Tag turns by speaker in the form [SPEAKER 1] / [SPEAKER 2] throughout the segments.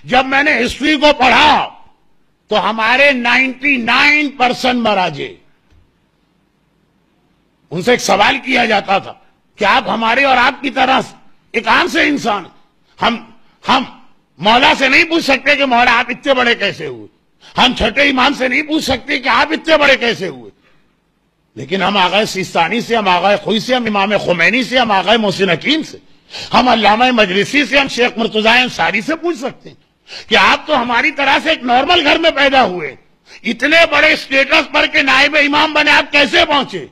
[SPEAKER 1] جب میں نے ہسٹری کو پڑھا تو ہمارے 99% مراجع، ان سے ایک سوال کیا جاتا تھا کہ آپ ہمارے اور آپ کی طرح ایک عام سے انسان، ہم مولا سے نہیں پوچھ سکتے کہ مولا آپ اتنے بڑے کیسے ہوئے، ہم چھٹے امام سے نہیں پوچھ سکتے کہ آپ اتنے بڑے کیسے ہوئے، لیکن ہم آغا سیستانی سے، ہم آغا خوئی سے، ہم امام خمینی سے، ہم آغا محسن حکیم سے، ہم علامہ مجلسی سے، ہم شیخ مرتضیٰ انصاری سے پوچھ سکتے ہیں کہ آپ تو ہماری طرح سے ایک نارمل گھر میں پیدا ہوئے، اتنے بڑے اسٹیٹس پر کہ نائب امام بنے آپ کیسے پہنچے؟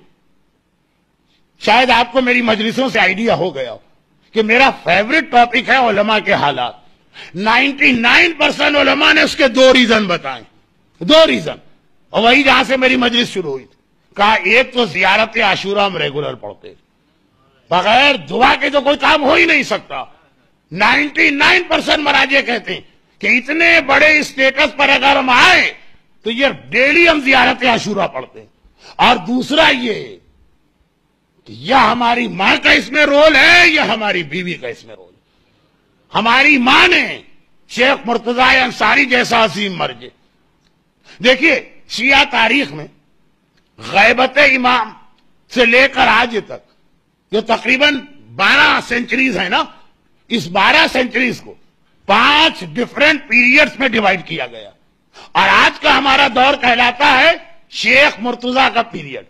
[SPEAKER 1] شاید آپ کو میری مجلسوں سے آئیڈیا ہو گیا ہو کہ میرا فیوریٹ ٹاپک ہے علماء کے حالات۔ 99% علماء نے اس کے 2 ریزن بتائیں، 2 ریزن، اور وہی جہاں سے میری مجلس شروع ہوئی تھی۔ کہا ایک تو زیارت عاشورہ ہم ریگولر پڑھتے، بغیر دعا کے تو کوئی کام ہو ہی نہیں سکتا۔ 99% مراجع کہتے ہیں کہ اتنے بڑے اسٹیٹس پر اگر ہم آئے تو یہ ڈیلی ہم زیارت عاشورہ پڑھتے ہیں۔ اور دوسرا یہ کہ یا ہماری ماں کا اس میں رول ہے یا ہماری بیوی کا اس میں رول ہے۔ ہماری ماں نے شیخ مرتضیٰ انصاری جیسا عظیم مرجع، دیکھیے شیعہ تاریخ میں غیبت امام سے لے کر آج تک جو تقریباً 12 سینچریز ہیں نا، اس 12 سینچریز کو 5 ڈیفرنٹ پیریڈز میں ڈیوائیڈ کیا گیا، اور آج کا ہمارا دور کہلاتا ہے شیخ مرتضیٰ کا period,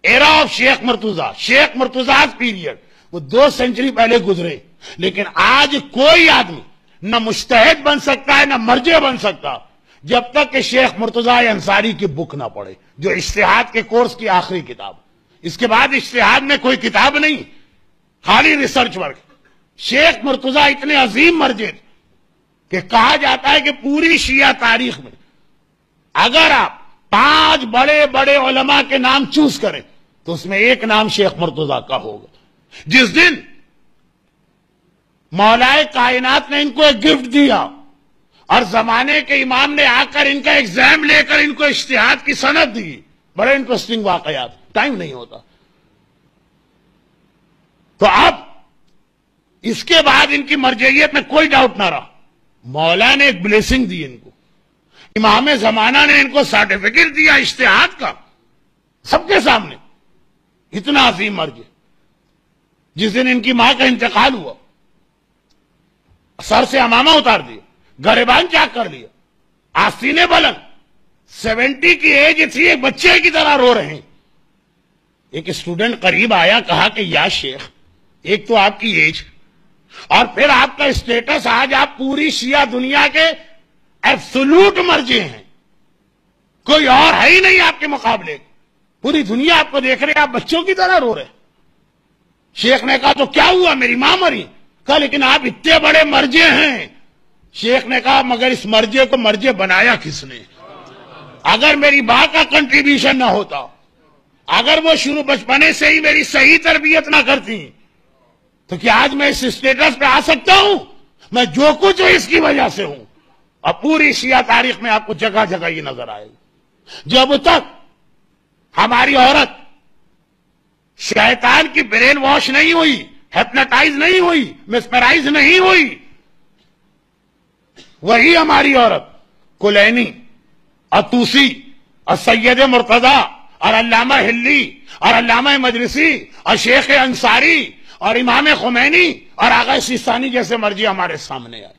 [SPEAKER 1] era of Sheikh Murtaza, Sheikh Murtaza period. وہ 2 سینچری پہلے گزرے، لیکن آج کوئی آدمی نہ مجتہد بن سکتا ہے نہ مرجع بن سکتا جب تک کہ شیخ مرتضیٰ انصاری کی بک نہ پڑھے، جو اجتہاد کے کورس کی آخری کتاب۔ اس کے بعد اجتہاد میں کوئی کتاب نہیں، خالی ریسرچ ورک۔ شیخ مرتضیٰ اتنے عظیم مرجع تھے کہ کہا جاتا ہے کہ پوری شیعہ تاریخ میں اگر آپ 5 بڑے بڑے علماء کے نام چوز کریں تو اس میں ایک نام شیخ مرتضیٰ کا ہوگا۔ جس دن مولائے کائنات نے ان کو ایک گفٹ دیا اور زمانے کے امام نے آ کر ان کا ایگزام لے کر ان کو اجتہاد کی سند دی، بڑے انٹرسٹنگ واقعات، ٹائم نہیں ہوتا۔ تو اب اس کے بعد ان کی مرجعیت میں کوئی ڈاؤٹ نہ رہا، مولا نے ایک بلیسنگ دی ان کو، امام زمانہ نے ان کو سرٹیفکیٹ دیا اجتہاد کا، سب کے سامنے، اتنا عظیم مرجع۔ جس دن ان کی ماں کا انتقال ہوا، سر سے امامہ اتار دیا، گریبان چاک کر لیا، آستینے بلند، 70 کی ایج تھی، ایک بچے کی طرح رو رہے ہیں۔ ایک اسٹوڈنٹ قریب آیا، کہا کہ یا شیخ، ایک تو آپ کی ایج اور پھر آپ کا اسٹیٹس، آج آپ پوری شیعہ دنیا کے ایبسولوٹ مرجع ہیں، کوئی اور ہے ہی نہیں آپ کے مقابلے، پوری دنیا آپ کو دیکھ رہے، آپ بچوں کی طرح رو رہے۔ شیخ نے کہا تو کیا ہوا، میری ماں مری؟ کہا لیکن آپ اتنے بڑے مرجع ہیں۔ شیخ نے کہا مگر اس مرجع کو مرجع بنایا کس نے؟ اگر میری ماں کا کنٹریبیوشن نہ ہوتا، اگر وہ شروع بچپنے سے ہی میری صحیح تربیت نہ کرتی تو کیا آج میں اس اسٹیٹس پہ آ سکتا ہوں؟ میں جو کچھ ہوں اس کی وجہ سے ہوں۔ اور پوری شیعہ تاریخ میں آپ کو جگہ جگہ یہ نظر آئے گا، جب تک ہماری عورت شیطان کی برین واش نہیں ہوئی، ہیپناٹائز نہیں ہوئی، مسمرائز نہیں ہوئی، وہی ہماری عورت کلینی اور توسی اور سید مرتضیٰ اور علامہ ہلی اور علامہ مجلسی اور شیخ انصاری اور امام خمینی اور آغا سیستانی جیسے مرجع ہمارے سامنے آئے۔